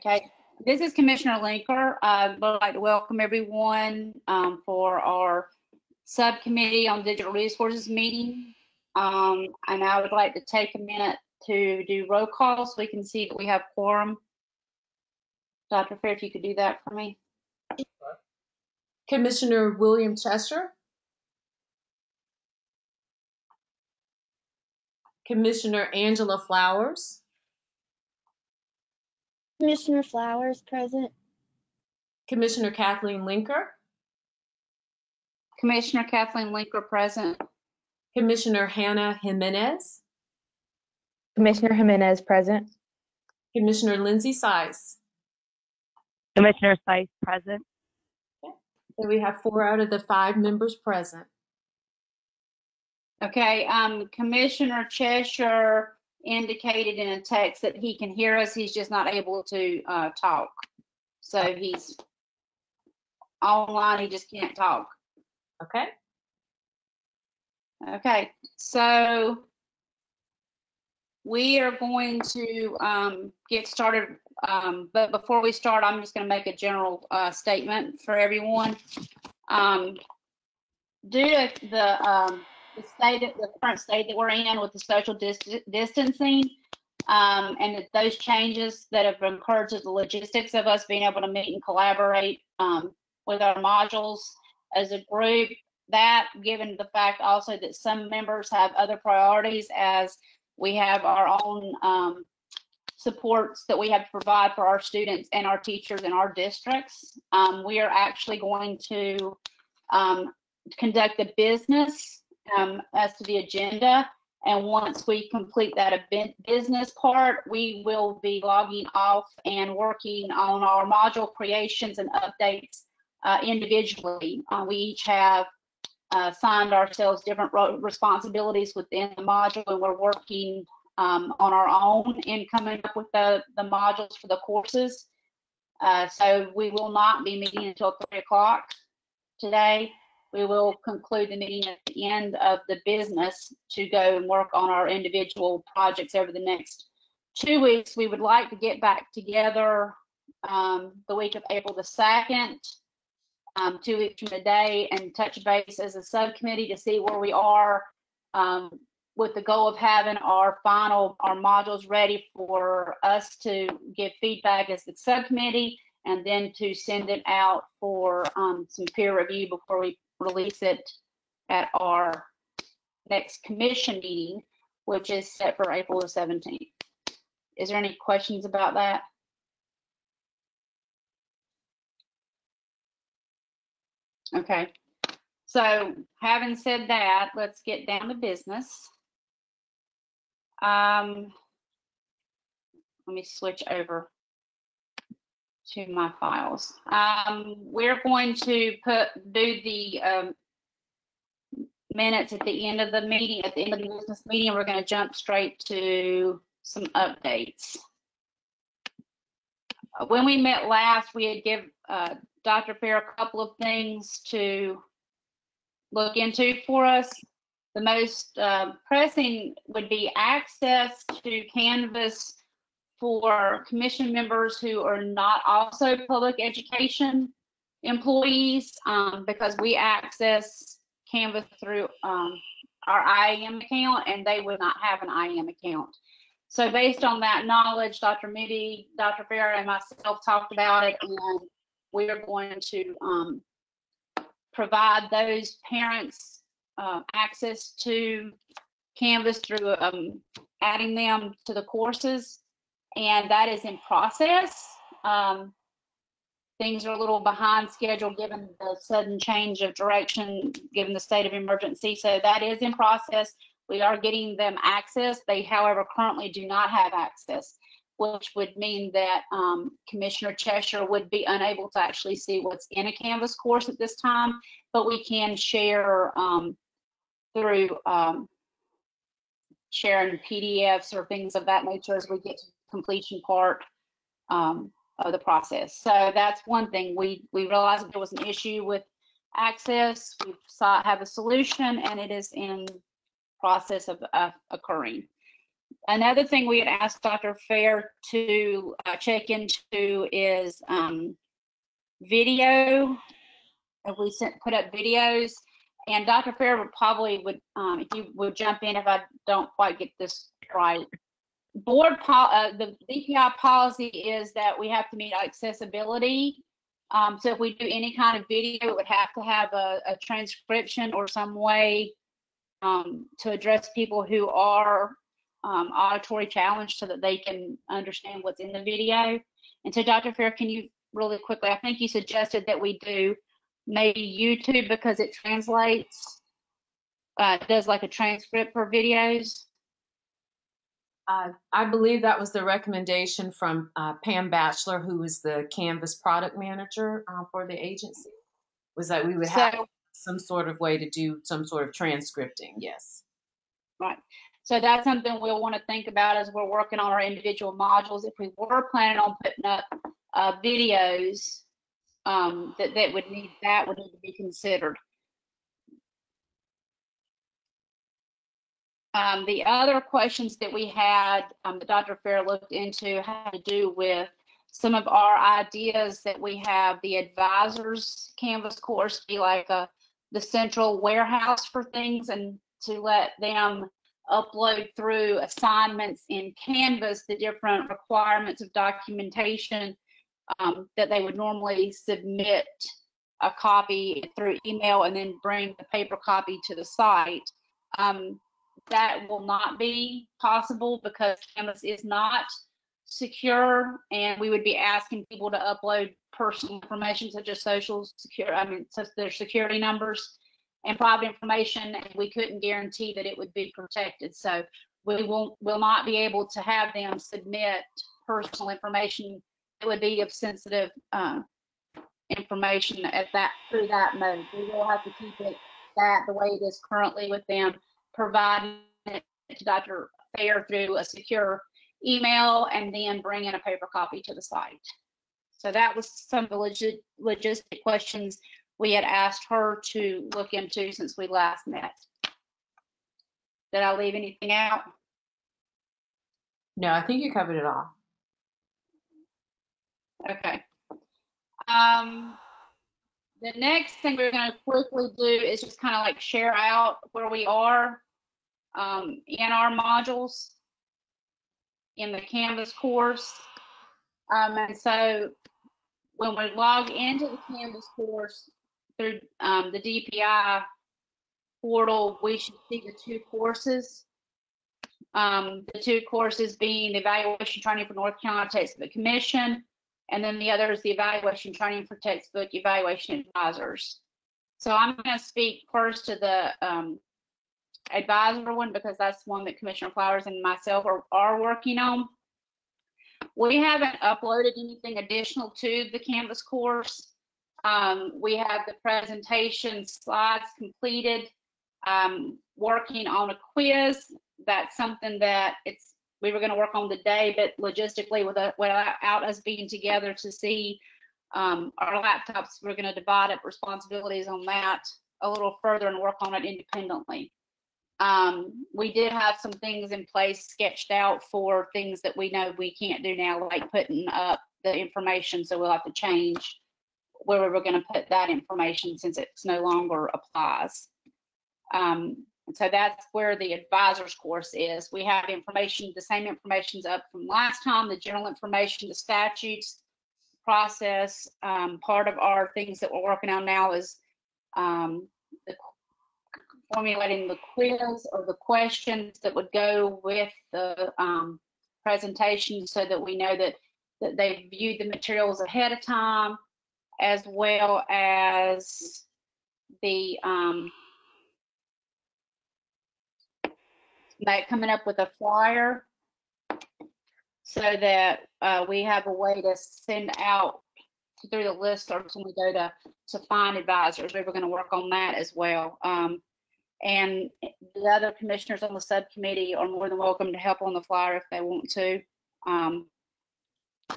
Okay, this is Commissioner Linker. I would like to welcome everyone for our Subcommittee on Digital Resources meeting. And I would like to take a minute to do roll call so we can see that we have quorum. Dr. Fair, if you could do that for me. Commissioner William Cheshire. Commissioner Angela Flowers. Commissioner Flowers, present. Commissioner Kathleen Linker. Commissioner Kathleen Linker, present. Commissioner Hannah Jimenez. Commissioner Jimenez, present. Commissioner Lindsay Sice. Commissioner Sice, present. Okay. So we have 4 out of the 5 members present. Okay, Commissioner Cheshire indicated in a text that he can hear us. He's just not able to talk. So he's online, he just can't talk. Okay. Okay, so we are going to get started, but before we start, I'm just going to make a general statement for everyone. Due to the current state that we're in with the social distancing, and those changes that have occurred to the logistics of us being able to meet and collaborate with our modules as a group, that given the fact also that some members have other priorities, as we have our own supports that we have to provide for our students and our teachers in our districts, we are actually going to conduct a business as to the agenda. And once we complete that business part, we will be logging off and working on our module creations and updates individually. We each have assigned ourselves different responsibilities within the module, and we're working on our own in coming up with the modules for the courses. So we will not be meeting until 3 o'clock today. We will conclude the meeting at the end of the business to go and work on our individual projects over the next 2 weeks. We would like to get back together the week of April the 2nd, 2 weeks from today, and touch base as a subcommittee to see where we are with the goal of having our modules ready for us to give feedback as the subcommittee, and then to send it out for some peer review before we release it at our next commission meeting, which is set for April the 17th. Is there any questions about that? Okay, so having said that, let's get down to business. Let me switch over to my files. We're going to do the minutes at the end of the meeting, at the end of the business meeting. We're going to jump straight to some updates. When we met last, we had given Dr. Fair a couple of things to look into for us. The most pressing would be access to Canvas for commission members who are not also public education employees, because we access Canvas through our IAM account, and they would not have an IAM account. So based on that knowledge, Dr. Moody, Dr. Fair, and myself talked about it, and we are going to provide those parents access to Canvas through adding them to the courses, and that is in process. Things are a little behind schedule given the sudden change of direction given the state of emergency, so that is in process. We are getting them access. They, however, currently do not have access, which would mean that Commissioner Cheshire would be unable to actually see what's in a Canvas course at this time, but we can share through sharing PDFs or things of that nature as we get to the completion part of the process. So that's one thing. We realized that there was an issue with access. We have a solution, and it is in process of occurring. Another thing we had asked Dr. Fair to check into is video. If we put up videos, and Dr. Fair would probably if you would jump in if I don't quite get this right. The DPI policy is that we have to meet accessibility. So if we do any kind of video, it would have to have a transcription or some way to address people who are auditory challenged so that they can understand what's in the video. And so Dr. Fair, can you really quickly, I think you suggested that we do maybe YouTube because it translates, does like a transcript for videos. I believe that was the recommendation from Pam Batchelor, who is the Canvas product manager for the agency, was that we would have some sort of way to do some sort of transcripting. Yes. Right. So that's something we'll want to think about as we're working on our individual modules. If we were planning on putting up videos, that would need to be considered. The other questions that we had that Dr. Fair looked into had to do with some of our ideas that we have the advisors Canvas course be like the central warehouse for things, and to let them upload through assignments in Canvas the different requirements of documentation that they would normally submit a copy through email and then bring the paper copy to the site. That will not be possible because Canvas is not secure, and we would be asking people to upload personal information such as such their security numbers and private information, and we couldn't guarantee that it would be protected. So we will not be able to have them submit personal information that would be of sensitive information through that mode. We will have to keep it the way it is currently with them, providing it to Dr. Fair through a secure email and then bring in a paper copy to the site. So that was some of the logistic questions we had asked her to look into since we last met. Did I leave anything out? No, I think you covered it all. Okay. The next thing we're going to quickly do is just kind of like share out where we are in our modules in the Canvas course. And so when we log into the Canvas course through the DPI portal, we should see the two courses. The two courses being the evaluation training for North Carolina Textbook Commission, and then the other is the evaluation training for textbook evaluation advisors. So I'm going to speak first to the advisor one because that's one that Commissioner Flowers and myself are working on. We haven't uploaded anything additional to the Canvas course. We have the presentation slides completed, working on a quiz. That's something that we were going to work on today, but logistically without us being together to see our laptops, we're going to divide up responsibilities on that a little further and work on it independently. We did have some things in place sketched out for things that we know we can't do now, like putting up the information. So we'll have to change where we were going to put that information since it's no longer applies. So that's where the advisors course is. We have information, the same information's up from last time, the general information, the statutes, process. Part of our things that we're working on now is formulating the quiz or the questions that would go with the presentation so that we know that they've viewed the materials ahead of time, as well as the coming up with a flyer so that we have a way to send out through the listservs when we go to find advisors. We were going to work on that as well. And the other commissioners on the subcommittee are more than welcome to help on the flyer if they want to.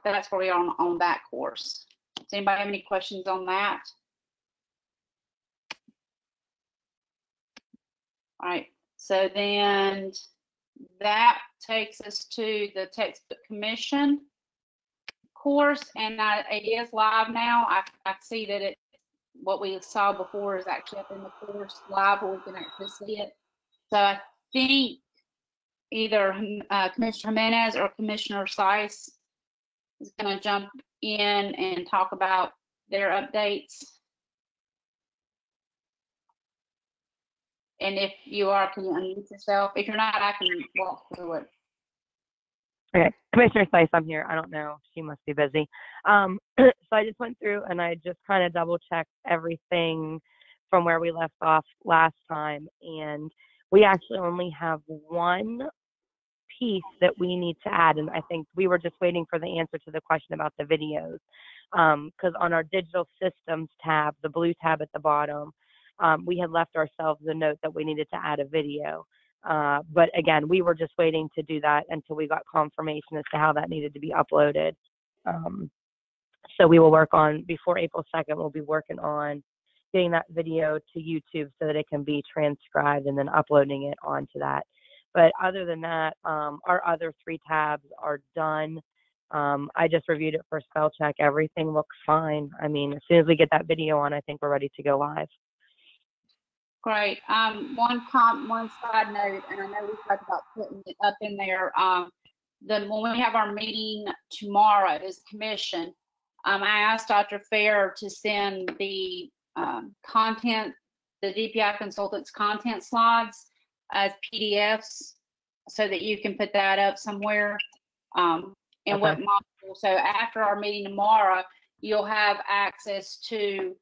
That's where we are on that course. Does anybody have any questions on that? All right. So then that takes us to the textbook commission course, and it is live now. I see that what we saw before is actually up in the course live where we can actually see it. So I think either Commissioner Jimenez or Commissioner Seiss is going to jump in and talk about their updates. And if you are, can you unmute yourself? If you're not, I can walk through it. Okay, Commissioner Seiss, I'm here. I don't know. She must be busy. So I just went through and I just kind of double checked everything from where we left off last time. And we actually only have one piece that we need to add. And I think we were just waiting for the answer to the question about the videos. Because on our digital systems tab, the blue tab at the bottom, we had left ourselves a note that we needed to add a video. But again, we were just waiting to do that until we got confirmation as to how that needed to be uploaded. So we will work on, before April 2nd, we'll be working on getting that video to YouTube so that it can be transcribed and then uploading it onto that. But other than that, our other 3 tabs are done. I just reviewed it for spell check. Everything looks fine. I mean, as soon as we get that video on, I think we're ready to go live. Great. One side note, and I know we talked about putting it up in there. When we have our meeting tomorrow as commission, I asked Dr. Fair to send the content, the DPI consultants content slides as PDFs so that you can put that up somewhere. And Okay. what module, so after our meeting tomorrow, you'll have access to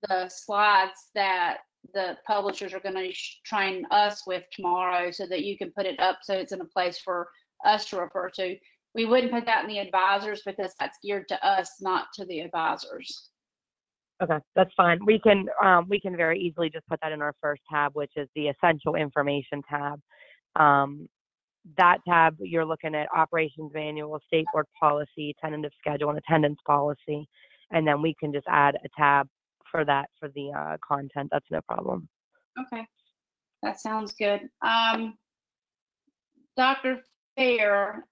the slides that the publishers are going to train us with tomorrow so that you can put it up so it's in a place for us to refer to. We wouldn't put that in the advisors because that's geared to us, not to the advisors. Okay, that's fine. We can very easily just put that in our first tab, which is the essential information tab. That tab, you're looking at operations manual, state board policy, tentative schedule, and attendance policy. And then we can just add a tab for that for the content. That's no problem. Okay, that sounds good. Dr. Fair,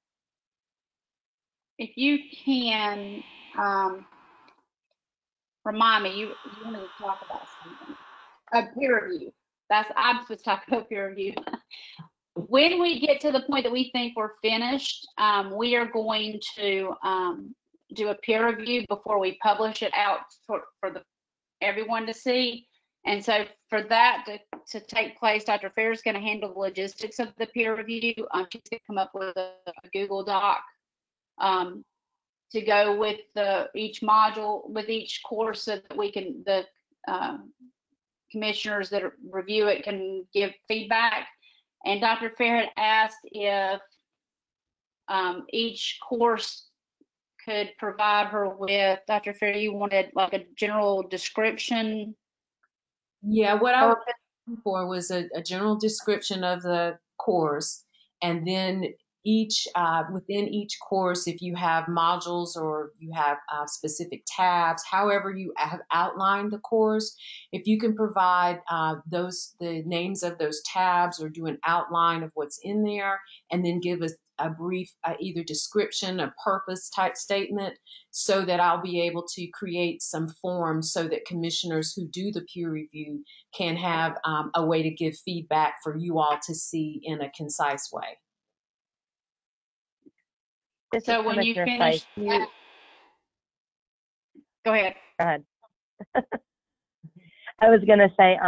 if you can remind me, you wanted to talk about something. A peer review. I'm supposed to talk about peer review. When we get to the point that we think we're finished, we are going to do a peer review before we publish it out for everyone to see. And so for that to take place, Dr. Fair is going to handle the logistics of the peer review. She's going to come up with a Google Doc to go with each module, with each course, so that we can, the commissioners that review it can give feedback. And Dr. Fair had asked if each course could provide her with, Dr. Fair, you wanted like a general description? Yeah, what I was looking for was a general description of the course, and then within each course, if you have modules or you have specific tabs, however you have outlined the course, if you can provide the names of those tabs or do an outline of what's in there, and then give us a brief either description, a purpose type statement, so that I'll be able to create some forms so that commissioners who do the peer review can have a way to give feedback for you all to see in a concise way. So when you finish that, go ahead. Go ahead. I was going to say,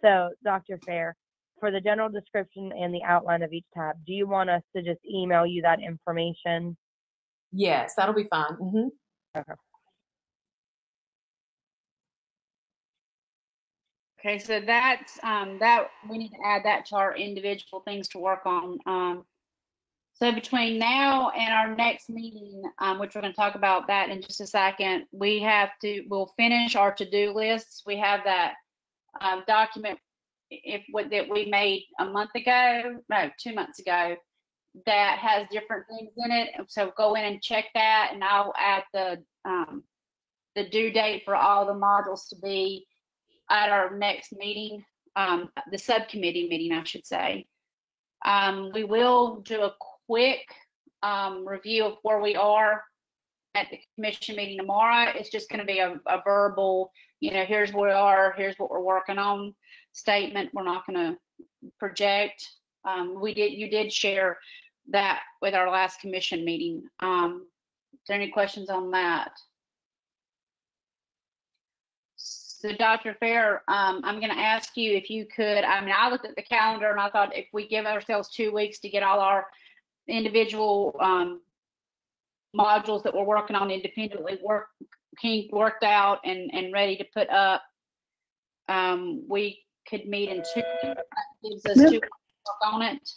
so Dr. Fair, for the general description and the outline of each tab, do you want us to just email you that information? Yes, that'll be fine. Mm-hmm. Okay. Okay, so that's that we need to add that to our individual things to work on. So between now and our next meeting, which we're going to talk about that in just a second, we'll finish our to-do lists. We have that document that we made a month ago, no, 2 months ago, that has different things in it. So go in and check that, and I'll add the due date for all the modules to be at our next meeting, the subcommittee meeting, I should say. We will do a quick review of where we are at the commission meeting tomorrow. It's just going to be a verbal, here's where we are, here's what we're working on statement. We're not going to project. You did share that with our last commission meeting. Is there any questions on that? So Dr. Fair, I'm going to ask you if you could, I looked at the calendar and I thought if we give ourselves 2 weeks to get all our individual modules that we're working on independently worked out and ready to put up, we could meet in 2 weeks. That gives us 2 weeks to work on it.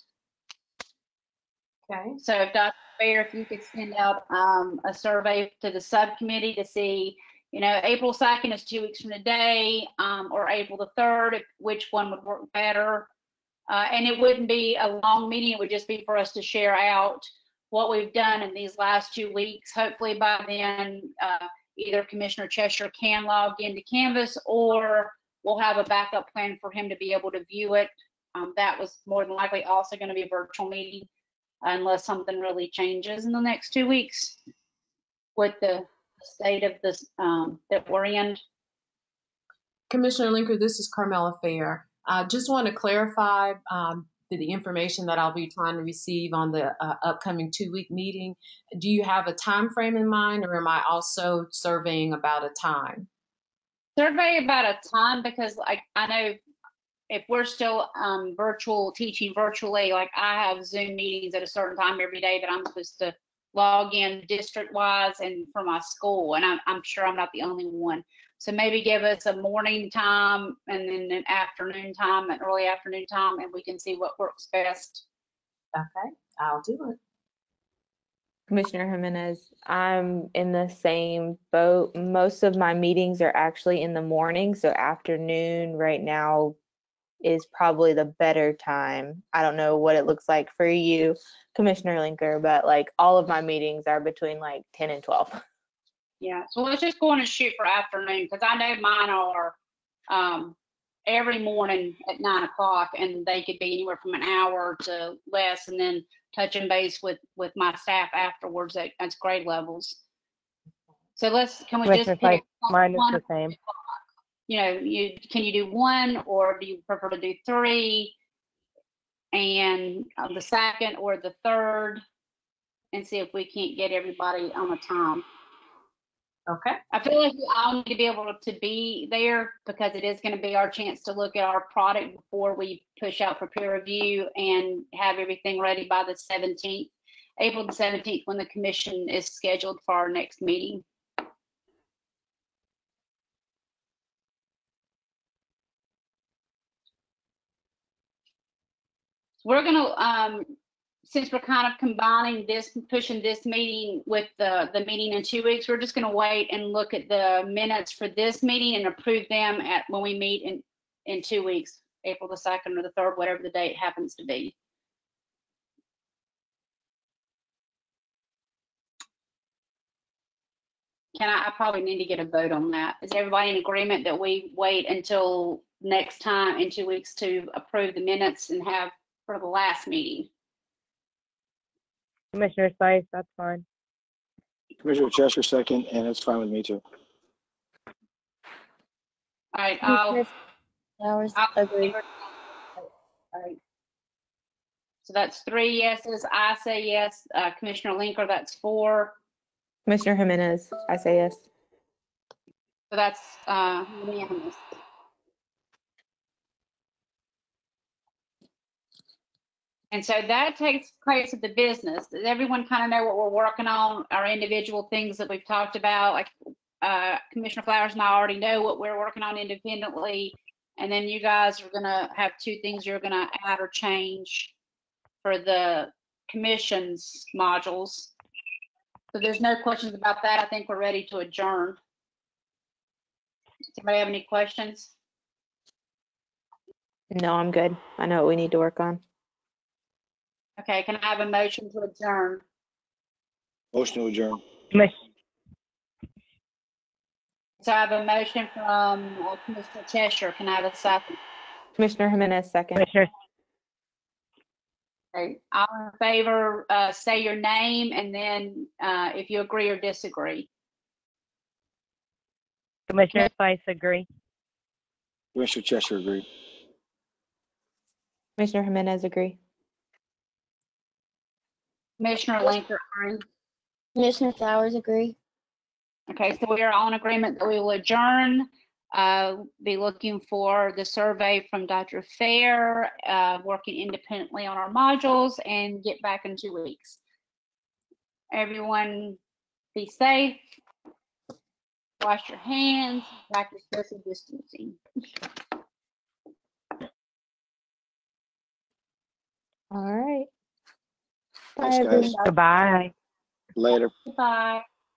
Okay. So if Dr. Fair, if you could send out a survey to the subcommittee to see, April 2nd is 2 weeks from today, or April the 3rd, which one would work better. And it wouldn't be a long meeting. It would just be for us to share out what we've done in these last 2 weeks. Hopefully by then, either Commissioner Cheshire can log into Canvas, or we'll have a backup plan for him to be able to view it. That was more than likely also going to be a virtual meeting, unless something really changes in the next 2 weeks with the state of this that we're in. Commissioner Linker, this is Carmela Fair. I just want to clarify the information that I'll be trying to receive on the upcoming 2-week meeting. Do you have a time frame in mind, or am I also surveying about a time? Survey about a time, because I know if we're still teaching virtually, like I have Zoom meetings at a certain time every day that I'm supposed to log in district-wise and for my school, and I'm sure I'm not the only one. So maybe give us a morning time and then an afternoon time, an early afternoon time, and we can see what works best. Okay, I'll do it. Commissioner Jimenez, I'm in the same boat. Most of my meetings are actually in the morning, so afternoon right now is probably the better time. I don't know what it looks like for you, Commissioner Linker, but like all of my meetings are between like 10 and 12. Yeah, so let's just go on and shoot for afternoon, because I know mine are every morning at 9 o'clock, and they could be anywhere from an hour to less, and then touching base with my staff afterwards at grade levels. So can we just pick mine is one? the same. Can you do one, or do you prefer to do 3, and the 2nd or the 3rd, and see if we can't get everybody on a time? Okay. I feel like we all need to be able to be there, because it is going to be our chance to look at our product before we push out for peer review and have everything ready by the 17th, April the 17th, when the commission is scheduled for our next meeting. We're going to, since we're kind of combining this, pushing this meeting with the meeting in 2 weeks, we're just going to wait and look at the minutes for this meeting and approve them when we meet in 2 weeks, April the 2nd or the 3rd, whatever the date happens to be. I probably need to get a vote on that. Is everybody in agreement that we wait until next time in 2 weeks to approve the minutes and have for the last meeting? Commissioner Spice, that's fine. Commissioner Cheshire, second, and it's fine with me too. All right, Commissioner Flowers, agree. All right. So that's 3 yeses. I say yes. Commissioner Linker, that's 4. Commissioner Jimenez, I say yes. So that's unanimous. And so that takes place of the business. Does everyone kind of know what we're working on, our individual things that we've talked about? Like Commissioner Flowers and I already know what we're working on independently. And then you guys are going to have 2 things you're going to add or change for the commission's modules. So there's no questions about that. I think we're ready to adjourn. Does anybody have any questions? No, I'm good. I know what we need to work on. Okay, can I have a motion to adjourn? Motion to adjourn. So I have a motion from Commissioner Cheshire. Can I have a second? Commissioner Jimenez, second. Commissioner Okay, all in favor, say your name and then if you agree or disagree. Commissioner Spice, agree. Commissioner Cheshire, agree. Commissioner Jimenez, agree. Commissioner Linker, agree. Commissioner Flowers, agree. Okay, so we are all in agreement that we will adjourn. Be looking for the survey from Dr. Fair, working independently on our modules, and get back in 2 weeks. Everyone be safe, wash your hands, practice social distancing. All right. Thanks, Bye, guys. everyone. Goodbye. Later. Bye.